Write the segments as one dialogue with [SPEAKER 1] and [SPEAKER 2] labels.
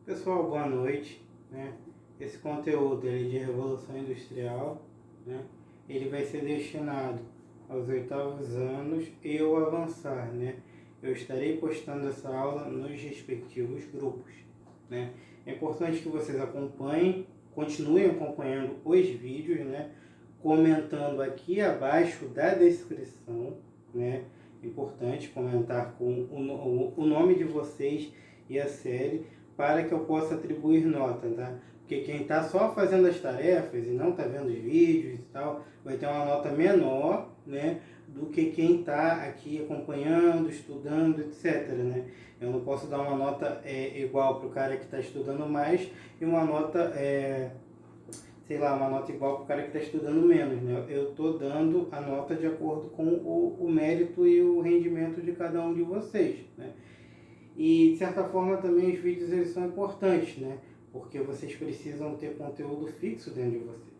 [SPEAKER 1] Pessoal, boa noite, né? Esse conteúdo ele, de Revolução Industrial, né? Ele vai ser destinado aos oitavos anos e ao avançar, né? Eu estarei postando essa aula nos respectivos grupos, né? É importante que vocês acompanhem, continuem acompanhando os vídeos, né? Comentando aqui abaixo da descrição, né? Importante comentar com o nome de vocês e a série, para que eu possa atribuir nota, tá? Porque quem está só fazendo as tarefas e não está vendo os vídeos e tal, vai ter uma nota menor, né? Do que quem está aqui acompanhando, estudando, etc, né? Eu não posso dar uma nota igual para o cara que está estudando mais e uma nota, sei lá, uma nota igual para o cara que está estudando menos, né? Eu estou dando a nota de acordo com o mérito e o rendimento de cada um de vocês, né? E, de certa forma, também os vídeos eles são importantes, né? Porque vocês precisam ter conteúdo fixo dentro de vocês.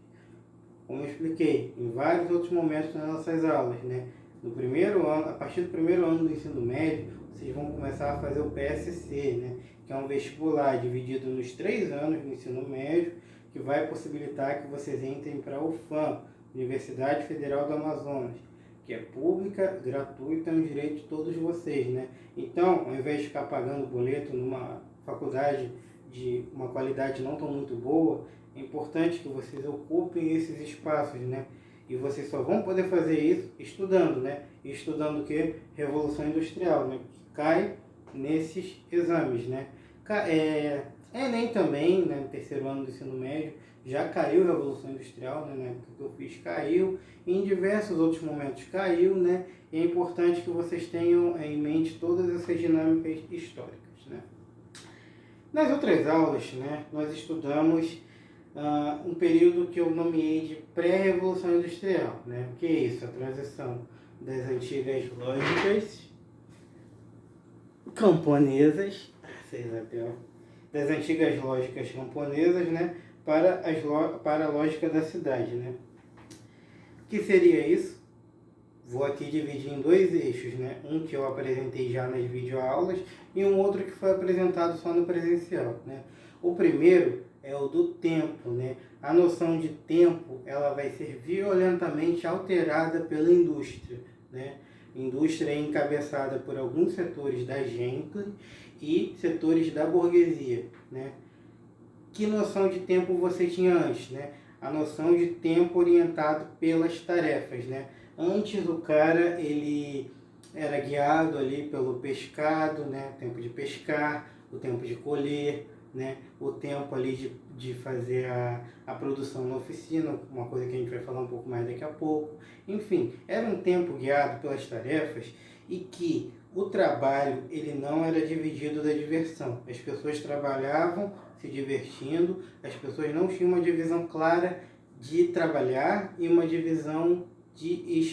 [SPEAKER 1] Como eu expliquei em vários outros momentos nas nossas aulas, né? No primeiro ano, a partir do primeiro ano do ensino médio, vocês vão começar a fazer o PSC, né? Que é um vestibular dividido nos 3 anos do ensino médio, que vai possibilitar que vocês entrem para a UFAM, Universidade Federal do Amazonas, que é pública, gratuita, é um direito de todos vocês, né? Então, ao invés de ficar pagando boleto numa faculdade de uma qualidade não tão muito boa, é importante que vocês ocupem esses espaços, né? E vocês só vão poder fazer isso estudando, né? E estudando o quê? Revolução Industrial, né? Que cai nesses exames, né? Enem também, né? No terceiro ano do ensino médio, já caiu a Revolução Industrial, né? Na época que eu fiz, caiu. E em diversos outros momentos caiu, né? E é importante que vocês tenham em mente todas essas dinâmicas históricas, né? Nas outras aulas, né, nós estudamos um período que eu nomeei de pré-revolução industrial, né? O que é isso? A transição das antigas lógicas camponesas, das antigas lógicas camponesas, né, para a lógica da cidade, né? O que seria isso? Vou aqui dividir em 2 eixos, né? Um que eu apresentei já nas videoaulas e um outro que foi apresentado só no presencial, né? O primeiro é o do tempo, né? A noção de tempo, ela vai ser violentamente alterada pela indústria, né? A indústria é encabeçada por alguns setores da gente e setores da burguesia, né? Que noção de tempo você tinha antes, né? A noção de tempo orientado pelas tarefas, né? Antes o cara, ele era guiado ali pelo pescado, né? O tempo de pescar, o tempo de colher, né? O tempo ali de fazer a produção na oficina, uma coisa que a gente vai falar um pouco mais daqui a pouco. Enfim, era um tempo guiado pelas tarefas e que o trabalho ele não era dividido da diversão. As pessoas trabalhavam se divertindo, as pessoas não tinham uma divisão clara de trabalhar e uma divisão de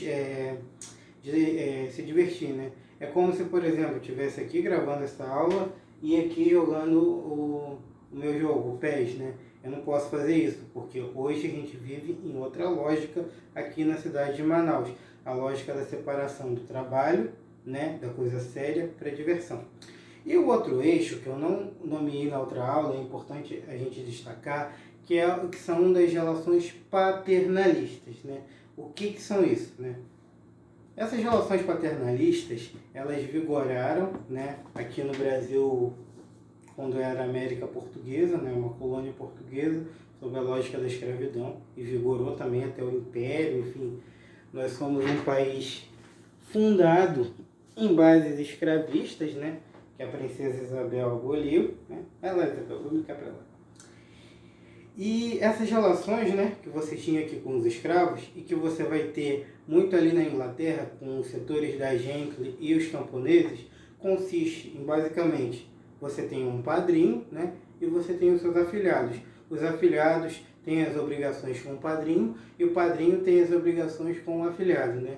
[SPEAKER 1] se divertir, né? É como se, por exemplo, eu estivesse aqui gravando essa aula e aqui jogando o meu jogo, o PES, né? Eu não posso fazer isso, porque hoje a gente vive em outra lógica aqui na cidade de Manaus. A lógica da separação do trabalho, né, da coisa séria, para a diversão. E o outro eixo, que eu não nomeei na outra aula, é importante a gente destacar, que são das relações paternalistas, né? O que são isso, né? Essas relações paternalistas, elas vigoraram, né, aqui no Brasil, quando era América Portuguesa, né, uma colônia portuguesa, sob a lógica da escravidão, e vigorou também até o Império, enfim. Nós somos um país fundado em bases escravistas, né, que a princesa Isabel aboliu, né? Vai lá, Isabel, vou ficar para lá. E essas relações, né, que você tinha aqui com os escravos e que você vai ter muito ali na Inglaterra com os setores da gente e os camponeses, consiste em basicamente você tem um padrinho, né, e você tem os seus afilhados. Os afilhados têm as obrigações com o padrinho e o padrinho tem as obrigações com o afilhado, né?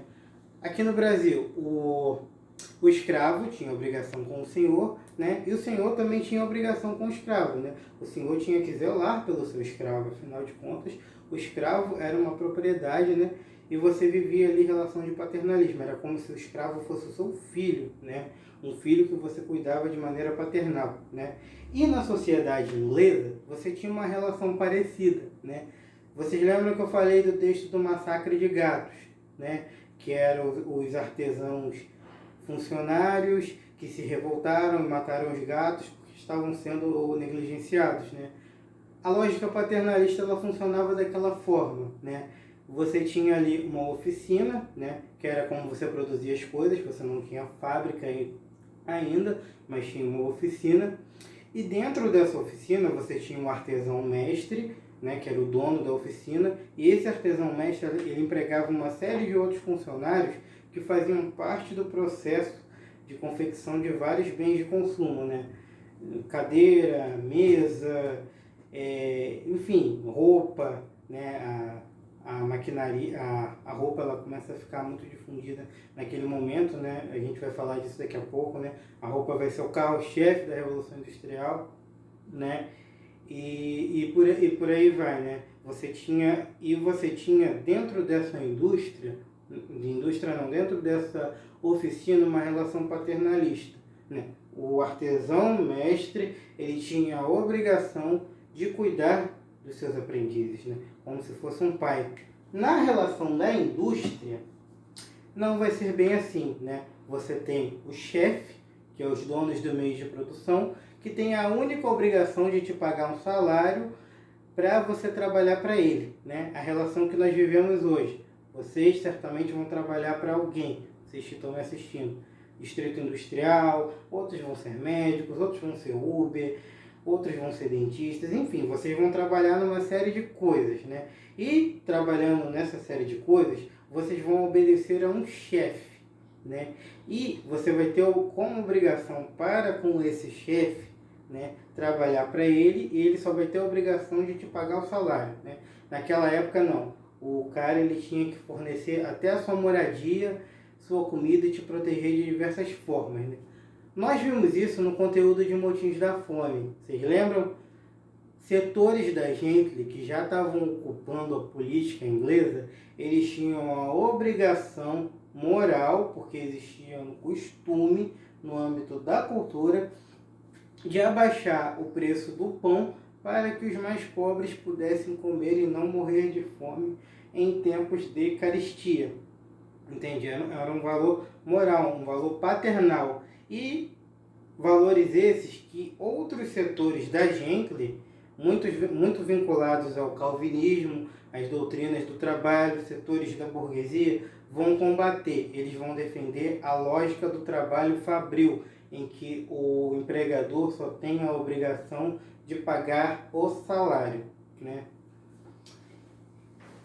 [SPEAKER 1] Aqui no Brasil, o escravo tinha obrigação com o senhor, né? E o senhor também tinha obrigação com o escravo, né? O senhor tinha que zelar pelo seu escravo, afinal de contas, o escravo era uma propriedade, né? E você vivia ali relação de paternalismo, era como se o escravo fosse o seu filho, né? um filho que você cuidava de maneira paternal, né? E na sociedade inglesa, você tinha uma relação parecida, né? Vocês lembram que eu falei do texto do massacre de gatos, né? Que eram os artesãos funcionários que se revoltaram e mataram os gatos porque estavam sendo negligenciados, né? A lógica paternalista ela funcionava daquela forma, né? Você tinha ali uma oficina, né? Que era como você produzia as coisas, você não tinha fábrica ainda, mas tinha uma oficina. E dentro dessa oficina você tinha um artesão mestre, né, que era o dono da oficina, e esse artesão mestre ele empregava uma série de outros funcionários que faziam parte do processo de confecção de vários bens de consumo, né? Cadeira, mesa, enfim, roupa, né? A maquinaria, a roupa ela começa a ficar muito difundida naquele momento, né? A gente vai falar disso daqui a pouco, né? A roupa vai ser o carro-chefe da Revolução Industrial, né? E por aí vai, né? Você tinha dentro dessa dentro dessa oficina uma relação paternalista, né? O artesão mestre, ele tinha a obrigação de cuidar dos seus aprendizes, né? Como se fosse um pai. Na relação da indústria, não vai ser bem assim, né? Você tem o chefe, que é os donos do meio de produção, que tem a única obrigação de te pagar um salário para você trabalhar para ele, né? A relação que nós vivemos hoje. Vocês certamente vão trabalhar para alguém, vocês que estão me assistindo. Distrito industrial, outros vão ser médicos, outros vão ser Uber, outros vão ser dentistas, enfim, vocês vão trabalhar numa série de coisas, né? E trabalhando nessa série de coisas, vocês vão obedecer a um chefe, né? E você vai ter como obrigação para com esse chefe, né, trabalhar para ele, e ele só vai ter a obrigação de te pagar o salário, né? Naquela época não. O cara ele tinha que fornecer até a sua moradia, sua comida e te proteger de diversas formas, né? Nós vimos isso no conteúdo de Motins da Fome. Vocês lembram? Setores da Gentry que já estavam ocupando a política inglesa, eles tinham a obrigação moral, porque existia um costume no âmbito da cultura, de abaixar o preço do pão para que os mais pobres pudessem comer e não morrer de fome em tempos de carestia. Entende? Era um valor moral, um valor paternal. E valores esses que outros setores da Gentry, muito vinculados ao calvinismo, às doutrinas do trabalho, setores da burguesia, vão combater. Eles vão defender a lógica do trabalho fabril, em que o empregador só tem a obrigação de pagar o salário, né?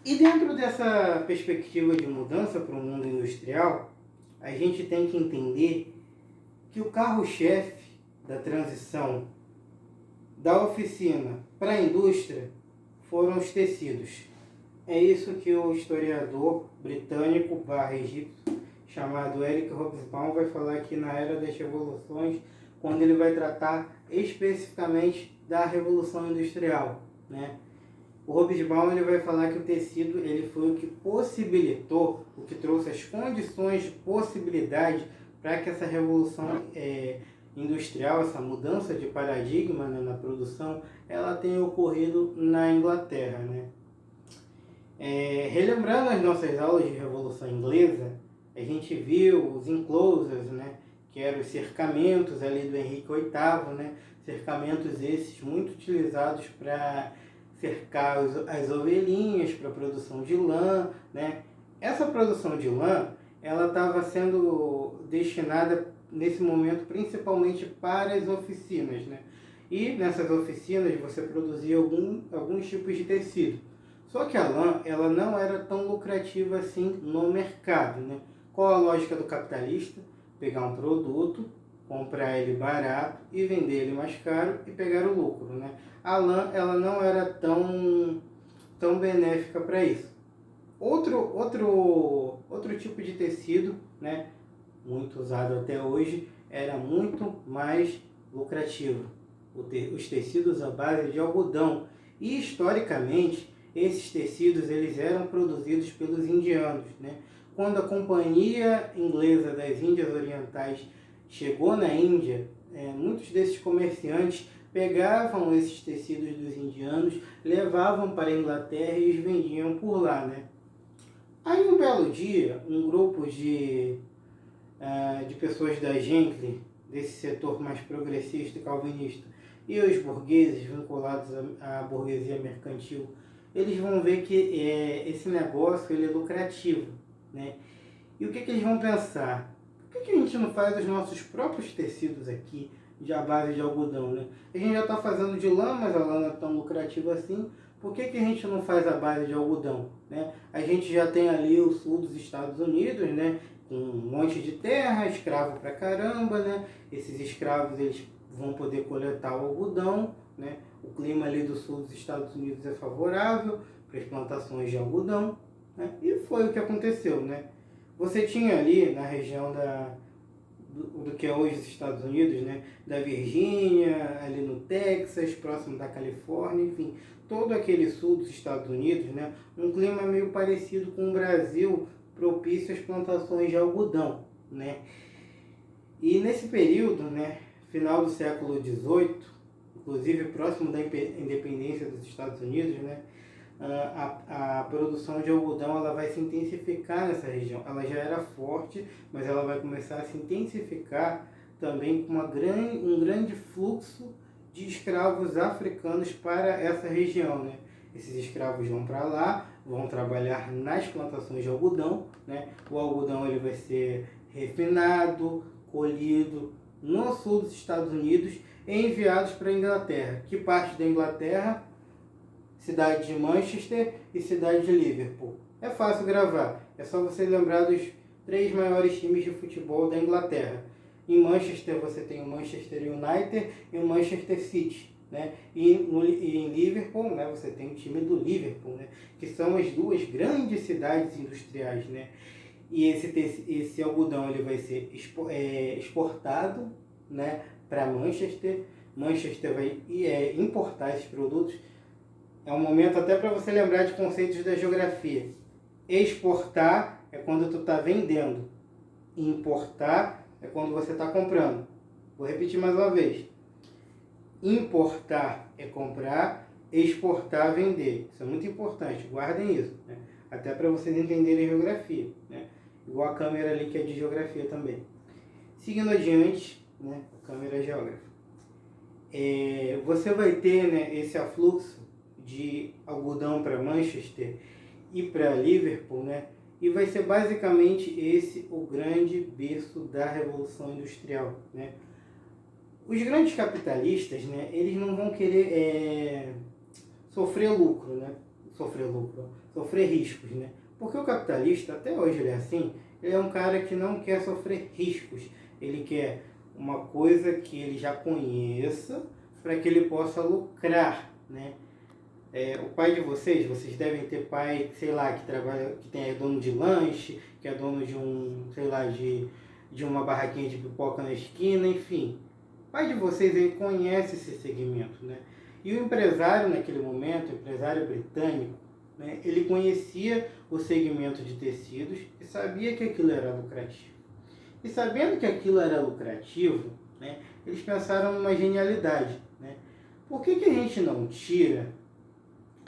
[SPEAKER 1] E dentro dessa perspectiva de mudança para o mundo industrial, a gente tem que entender que o carro-chefe da transição da oficina para a indústria foram os tecidos. É isso que o historiador britânico egípcio chamado Eric Hobsbawm vai falar aqui na Era das Revoluções, quando ele vai tratar especificamente da Revolução Industrial, né? O Hobsbawm ele vai falar que o tecido ele foi o que possibilitou, o que trouxe as condições de possibilidade para que essa revolução industrial, essa mudança de paradigma, né, na produção, ela tenha ocorrido na Inglaterra, né? Relembrando as nossas aulas de Revolução Inglesa, a gente viu os enclosures, né, que eram os cercamentos ali do Henrique VIII, né? Cercamentos esses muito utilizados para cercar as ovelhinhas, para a produção de lã, né? Essa produção de lã, ela estava sendo destinada nesse momento principalmente para as oficinas, né? E nessas oficinas você produzia alguns tipos de tecido. Só que a lã, ela não era tão lucrativa assim no mercado, né? Qual a lógica do capitalista? Pegar um produto, comprar ele barato e vender ele mais caro e pegar o lucro, né? A lã, ela não era tão benéfica para isso. Outro tipo de tecido, né, muito usado até hoje, era muito mais lucrativo. Os tecidos à base de algodão. E historicamente, esses tecidos eles eram produzidos pelos indianos, né? Quando a Companhia Inglesa das Índias Orientais chegou na Índia, muitos desses comerciantes pegavam esses tecidos dos indianos, levavam para a Inglaterra e os vendiam por lá, né? Aí um belo dia, um grupo de pessoas da gente, desse setor mais progressista e calvinista, e os burgueses vinculados à burguesia mercantil, eles vão ver que esse negócio ele é lucrativo, né? E o que eles vão pensar? Por que a gente não faz os nossos próprios tecidos aqui, à base de algodão, né? A gente já está fazendo de lã, mas a lã não é tão lucrativa assim. Por que a gente não faz a base de algodão, né? A gente já tem ali o sul dos Estados Unidos, né? Com um monte de terra, escravo pra caramba, né? Esses escravos eles vão poder coletar o algodão, né? O clima ali do sul dos Estados Unidos é favorável para as plantações de algodão, né? E foi o que aconteceu, né? Você tinha ali na região do que é hoje os Estados Unidos, né? Da Virgínia, ali no Texas, próximo da Califórnia, enfim, todo aquele sul dos Estados Unidos, né? Um clima meio parecido com o Brasil, propício às plantações de algodão, né? E nesse período, né, final do século XVIII, inclusive próximo da independência dos Estados Unidos, né, a produção de algodão ela vai se intensificar nessa região. Ela já era forte, mas ela vai começar a se intensificar também com um grande fluxo de escravos africanos para essa região, né? Esses escravos vão para lá, vão trabalhar nas plantações de algodão, né? O algodão ele vai ser refinado, colhido no sul dos Estados Unidos e enviados para a Inglaterra. Que parte da Inglaterra? Cidade de Manchester e cidade de Liverpool. É fácil gravar, é só você lembrar dos 3 maiores times de futebol da Inglaterra. Em Manchester você tem o Manchester United e o Manchester City, né? E em Liverpool, né, você tem o time do Liverpool, né? Que são as duas grandes cidades industriais, né? E esse algodão ele vai ser exportado, né, para Manchester. Manchester vai importar esses produtos. É um momento até para você lembrar de conceitos da geografia. Exportar é quando tu está vendendo. Importar é quando você está comprando. Vou repetir mais uma vez. Importar é comprar, exportar, vender. Isso é muito importante, guardem isso, né? Até para vocês entenderem geografia, né? Igual a câmera ali que é de geografia também. Seguindo adiante, né? A câmera geógrafa. Você vai ter, né, esse afluxo de algodão para Manchester e para Liverpool, né? E vai ser basicamente esse o grande berço da Revolução Industrial, né? Os grandes capitalistas, né, eles não vão querer sofrer riscos, né? Porque o capitalista, até hoje ele é assim, ele é um cara que não quer sofrer riscos. Ele quer uma coisa que ele já conheça para que ele possa lucrar, né? O pai de vocês devem ter pai, sei lá, que trabalha, que é dono de lanche, que é dono de de uma barraquinha de pipoca na esquina, enfim. O pai de vocês, ele conhece esse segmento, né? E o empresário naquele momento, o empresário britânico, né, ele conhecia o segmento de tecidos e sabia que aquilo era lucrativo. E sabendo que aquilo era lucrativo, né, eles pensaram numa genialidade, né? Por que a gente não tira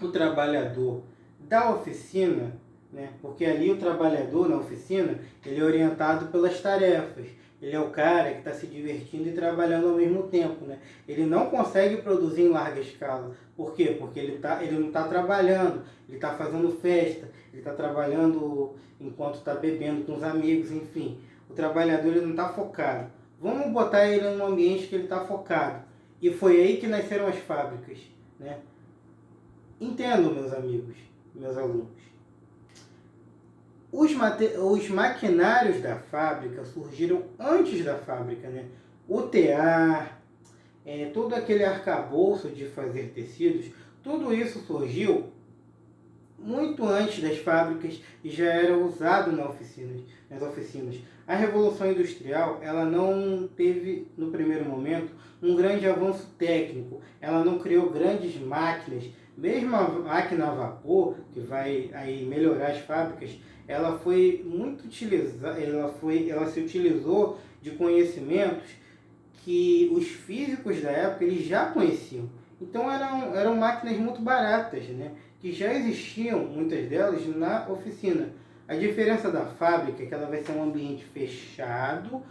[SPEAKER 1] o trabalhador da oficina, né? Porque ali o trabalhador na oficina, ele é orientado pelas tarefas. Ele é o cara que está se divertindo e trabalhando ao mesmo tempo, né? Ele não consegue produzir em larga escala. Por quê? Porque ele não está trabalhando, ele está fazendo festa, ele está trabalhando enquanto está bebendo com os amigos, enfim. O trabalhador ele não está focado. Vamos botar ele num ambiente que ele está focado. E foi aí que nasceram as fábricas, né? Entendam, meus amigos, meus alunos. Os maquinários da fábrica surgiram antes da fábrica, né? O tear, todo aquele arcabouço de fazer tecidos, tudo isso surgiu muito antes das fábricas e já era usado nas oficinas. A Revolução Industrial, ela não teve, no primeiro momento, um grande avanço técnico. Ela não criou grandes máquinas. Mesmo a máquina a vapor, que vai aí melhorar as fábricas, ela foi muito utilizada, ela se utilizou de conhecimentos que os físicos da época eles já conheciam. Então eram máquinas muito baratas, né? Que já existiam, muitas delas, na oficina. A diferença da fábrica é que ela vai ser um ambiente fechado,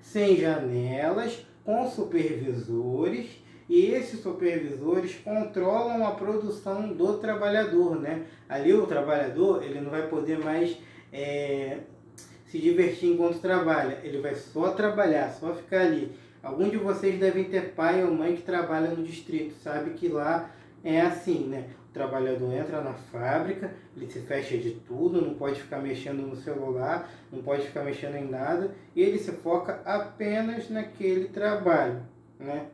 [SPEAKER 1] sem janelas, com supervisores, e esses supervisores controlam a produção do trabalhador, né? Ali o trabalhador ele não vai poder mais se divertir enquanto trabalha, ele vai só trabalhar, só ficar ali. Alguns de vocês devem ter pai ou mãe que trabalha no distrito, sabe que lá é assim, né? O trabalhador entra na fábrica, ele se fecha de tudo, não pode ficar mexendo no celular, não pode ficar mexendo em nada, e ele se foca apenas naquele trabalho, né?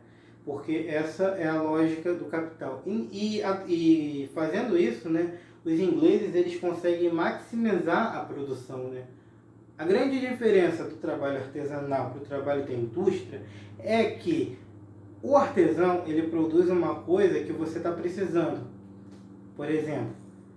[SPEAKER 1] Porque essa é a lógica do capital. E fazendo isso, né, os ingleses eles conseguem maximizar a produção, né? A grande diferença do trabalho artesanal para o trabalho da indústria é que o artesão ele produz uma coisa que você está precisando. Por exemplo,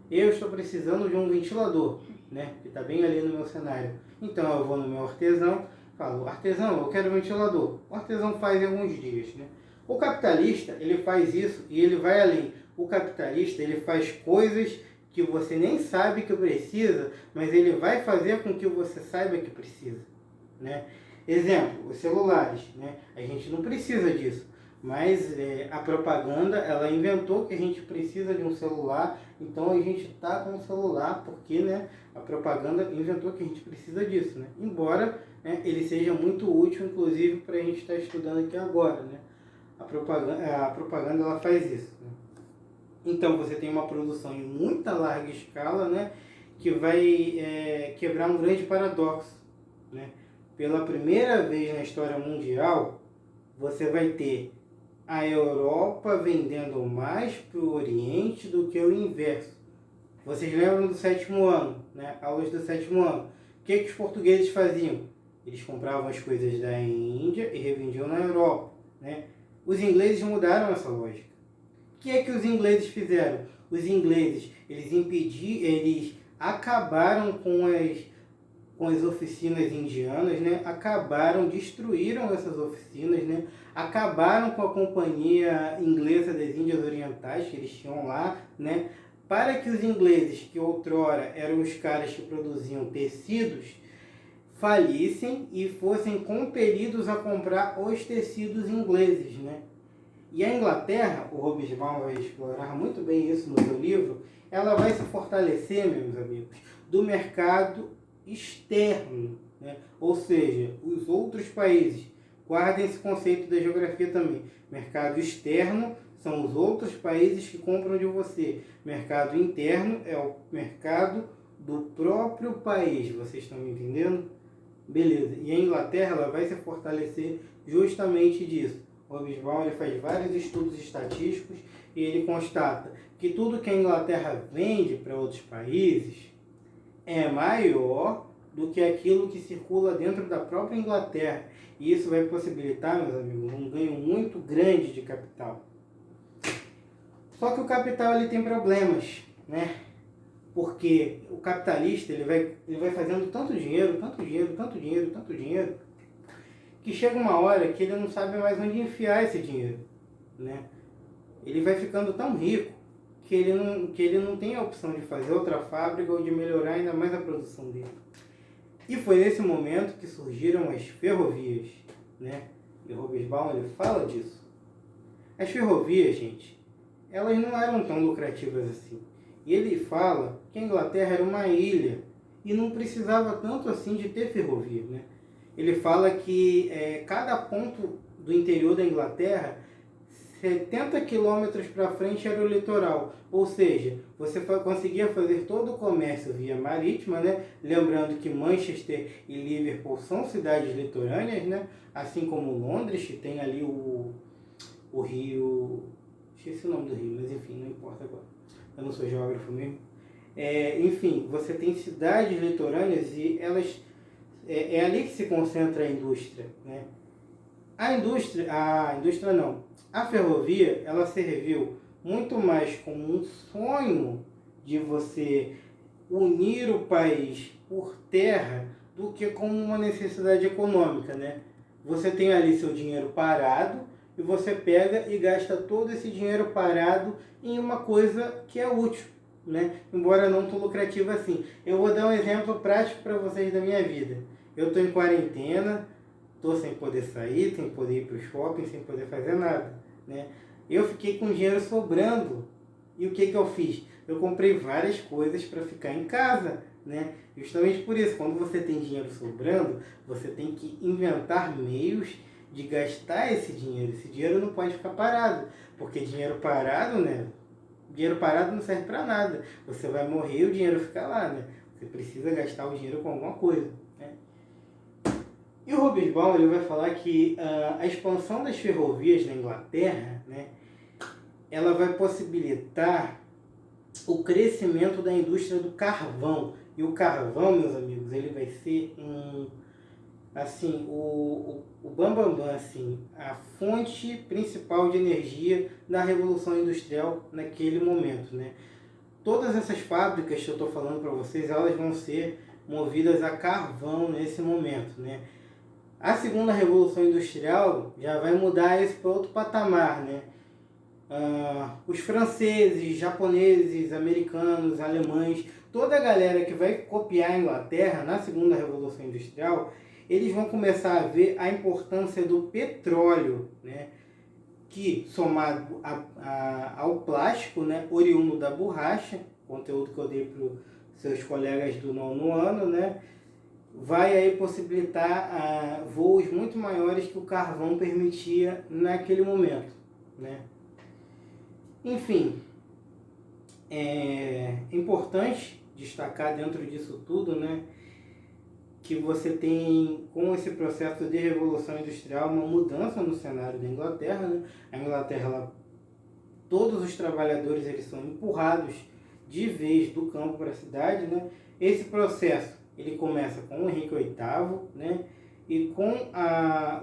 [SPEAKER 1] eu estou precisando de um ventilador, né, que está bem ali no meu cenário. Então eu vou no meu artesão, falo, artesão, eu quero um ventilador. O artesão faz em alguns dias, né? O capitalista ele faz isso e ele vai além. O capitalista ele faz coisas que você nem sabe que precisa, mas ele vai fazer com que você saiba que precisa, né? Exemplo, os celulares, né? A gente não precisa disso, mas a propaganda, ela inventou que a gente precisa de um celular, então a gente está com um celular porque, né, a propaganda inventou que a gente precisa disso, né? Embora, né, ele seja muito útil, inclusive, para a gente estar estudando aqui agora, né? A propaganda ela faz isso, né? Então você tem uma produção em muita larga escala, né, que vai quebrar um grande paradoxo, né? Pela primeira vez na história mundial, você vai ter a Europa vendendo mais para o Oriente do que o inverso. Vocês lembram do sétimo ano, né? Aulas do sétimo ano. O que os portugueses faziam? Eles compravam as coisas da Índia e revendiam na Europa, né? Os ingleses mudaram essa lógica. O que é que os ingleses fizeram? Os ingleses, eles acabaram com as oficinas indianas, né? Destruíram essas oficinas, né? Acabaram com a Companhia Inglesa das Índias Orientais, que eles tinham lá, né? Para que os ingleses, que outrora eram os caras que produziam tecidos, falissem e fossem compelidos a comprar os tecidos ingleses, né? E a Inglaterra, o Hobsbawm vai explorar muito bem isso no seu livro, ela vai se fortalecer, meus amigos, do mercado externo, né? Ou seja, os outros países. Guardem esse conceito da geografia também. Mercado externo são os outros países que compram de você. Mercado interno é o mercado do próprio país. Vocês estão me entendendo? Beleza. E a Inglaterra ela vai se fortalecer justamente disso. O Hobsbawm ele faz vários estudos estatísticos e ele constata que tudo que a Inglaterra vende para outros países é maior do que aquilo que circula dentro da própria Inglaterra. E isso vai possibilitar, meus amigos, um ganho muito grande de capital. Só que o capital ele tem problemas, né? Porque o capitalista ele vai fazendo tanto dinheiro, que chega uma hora que ele não sabe mais onde enfiar esse dinheiro, né? Ele vai ficando tão rico que ele não tem a opção de fazer outra fábrica ou de melhorar ainda mais a produção dele. E foi nesse momento que surgiram as ferrovias, né? E o Hobsbawm ele fala disso. As ferrovias, gente, elas não eram tão lucrativas assim. E ele fala que a Inglaterra era uma ilha e não precisava tanto assim de ter ferrovia, né? Ele fala que cada ponto do interior da Inglaterra, 70 quilômetros para frente era o litoral. Ou seja, você conseguia fazer todo o comércio via marítima, né? Lembrando que Manchester e Liverpool são cidades litorâneas, né? Assim como Londres, que tem ali o rio... Esqueci o nome do rio, mas enfim, não importa agora. Eu não sou geógrafo mesmo. Enfim, você tem cidades litorâneas e elas... É ali que se concentra a indústria, né? A ferrovia, ela serviu muito mais como um sonho de você unir o país por terra do que como uma necessidade econômica, né? Você tem ali seu dinheiro parado e você pega e gasta todo esse dinheiro parado em uma coisa que é útil, né? Embora não tão lucrativa assim. Eu vou dar um exemplo prático para vocês da minha vida. Eu estou em quarentena, estou sem poder sair, sem poder ir para o shopping, sem poder fazer nada, né? Eu fiquei com dinheiro sobrando. E o que eu fiz? Eu comprei várias coisas para ficar em casa, né? Justamente por isso, quando você tem dinheiro sobrando, você tem que inventar meios de gastar esse dinheiro. Esse dinheiro não pode ficar parado, porque dinheiro parado, né? Dinheiro parado não serve para nada. Você vai morrer e o dinheiro fica lá, né? Você precisa gastar o dinheiro com alguma coisa, né? E o Hobsbawm, ele vai falar que a expansão das ferrovias na Inglaterra, né, ela vai possibilitar o crescimento da indústria do carvão. E o carvão, meus amigos, ele vai ser assim, o bambambam, assim, a fonte principal de energia da Revolução Industrial naquele momento, né? Todas essas fábricas que eu estou falando para vocês, elas vão ser movidas a carvão nesse momento, né? A segunda Revolução Industrial já vai mudar isso para outro patamar, né? Os franceses, japoneses, americanos, alemães, toda a galera que vai copiar a Inglaterra na segunda Revolução Industrial, eles vão começar a ver a importância do petróleo, né? Que, somado ao plástico, né, oriundo da borracha, conteúdo que eu dei para os seus colegas do 9º ano, né, vai aí possibilitar voos muito maiores que o carvão permitia naquele momento, né? Enfim, é importante destacar dentro disso tudo, né, que você tem, com esse processo de revolução industrial, uma mudança no cenário da Inglaterra, né? A Inglaterra, todos os trabalhadores eles são empurrados de vez do campo para a cidade, né? Esse processo ele começa com o Henrique VIII, né? E com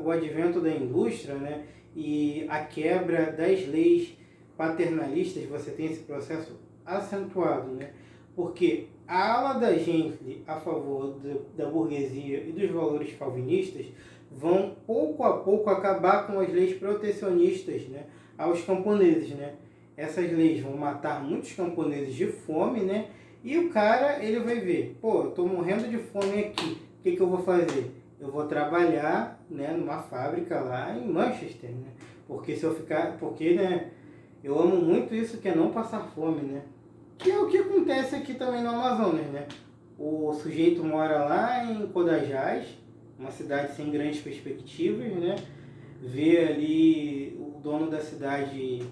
[SPEAKER 1] o advento da indústria, né? E a quebra das leis paternalistas, você tem esse processo acentuado, né? Porque a ala da gente a favor da burguesia e dos valores calvinistas vão pouco a pouco acabar com as leis protecionistas, né, aos camponeses, né? Essas leis vão matar muitos camponeses de fome, né? E o cara, ele vai ver, pô, eu tô morrendo de fome aqui, o que eu vou fazer? Eu vou trabalhar, né, numa fábrica lá em Manchester, né? Porque se eu ficar, porque, né, eu amo muito isso que é não passar fome, né? Que é o que acontece aqui também no Amazonas, né? O sujeito mora lá em Codajás, uma cidade sem grandes perspectivas, né? Vê ali o dono da cidade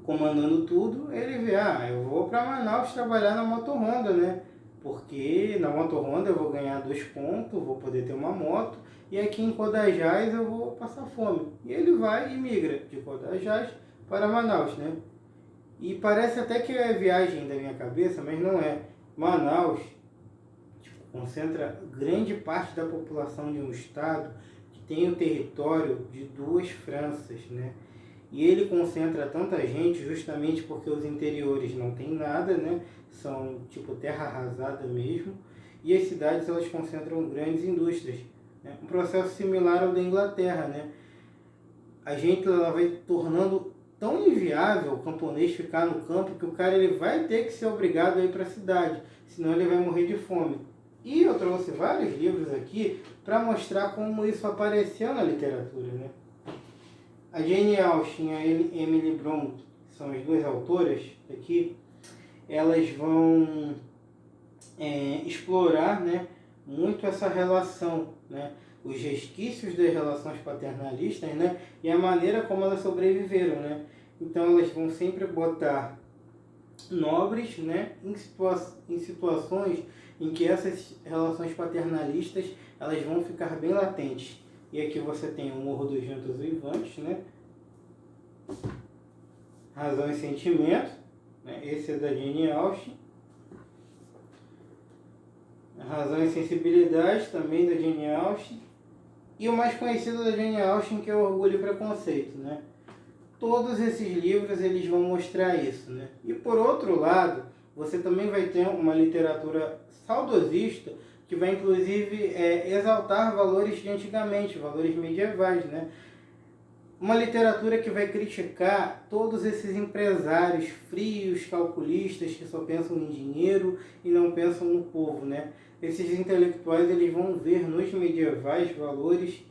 [SPEAKER 1] comandando tudo, ele vê, eu vou para Manaus trabalhar na Moto Honda, né? Porque na Moto Honda eu vou ganhar 2 pontos, vou poder ter uma moto, e aqui em Codajás eu vou passar fome. E ele vai e migra de Codajás para Manaus, né? E parece até que é viagem da minha cabeça, mas não é. Manaus concentra grande parte da população de um estado que tem o território de 2 Franças, né? E ele concentra tanta gente justamente porque os interiores não tem nada, né? São tipo terra arrasada mesmo. E as cidades elas concentram grandes indústrias, né? Um processo similar ao da Inglaterra, né? A gente ela vai tornando tão inviável o camponês ficar no campo que o cara ele vai ter que ser obrigado a ir para a cidade, senão ele vai morrer de fome. E eu trouxe vários livros aqui para mostrar como isso apareceu na literatura, né? A Jane Austen e a Emily Brontë, que são as 2 autoras aqui, elas vão explorar, né, muito essa relação, né, os resquícios das relações paternalistas, né, e a maneira como elas sobreviveram, né. Então elas vão sempre botar nobres, né, em situações em que essas relações paternalistas elas vão ficar bem latentes. E aqui você tem o Morro dos Ventos Uivantes, né? Razão e Sentimento, né? Esse é da Jane Austen. Razão e Sensibilidade, também da Jane Austen. E o mais conhecido da Jane Austen, que é o Orgulho e Preconceito, né? Todos esses livros eles vão mostrar isso, né? E por outro lado, você também vai ter uma literatura saudosista que vai inclusive exaltar valores de antigamente, valores medievais, né? Uma literatura que vai criticar todos esses empresários frios, calculistas, que só pensam em dinheiro e não pensam no povo, né? Esses intelectuais, eles vão ver nos medievais valores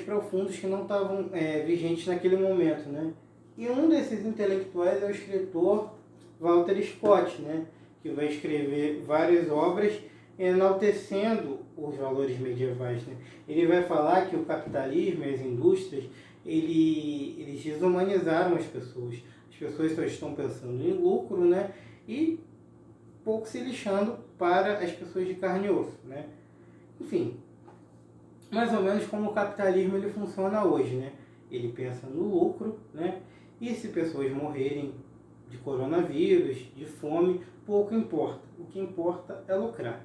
[SPEAKER 1] profundos que não estavam vigentes naquele momento, né? E um desses intelectuais é o escritor Walter Scott, né? Que vai escrever várias obras enaltecendo os valores medievais, né? Ele vai falar que o capitalismo e as indústrias, eles desumanizaram as pessoas. As pessoas só estão pensando em lucro, né? E pouco se lixando para as pessoas de carne e osso, né? Enfim, mais ou menos como o capitalismo ele funciona hoje, né? Ele pensa no lucro, né? E se pessoas morrerem de coronavírus, de fome, pouco importa. O que importa é lucrar.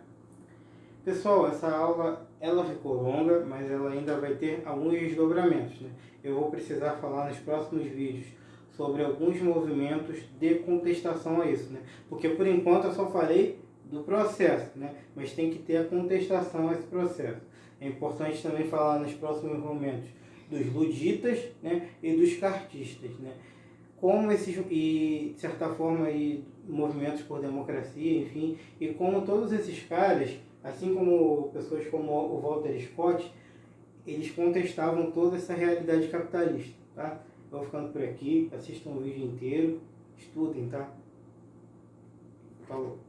[SPEAKER 1] Pessoal, essa aula ela ficou longa, mas ela ainda vai ter alguns desdobramentos, né? Eu vou precisar falar nos próximos vídeos sobre alguns movimentos de contestação a isso, né? Porque por enquanto eu só falei do processo, né? Mas tem que ter a contestação a esse processo. É importante também falar nos próximos momentos dos luditas, né? E dos cartistas, né? Como esses, e de certa forma, movimentos por democracia, enfim, e como todos esses caras, assim como pessoas como o Walter Scott, eles contestavam toda essa realidade capitalista, tá? Eu vou ficando por aqui, assistam o vídeo inteiro, estudem, tá? Falou!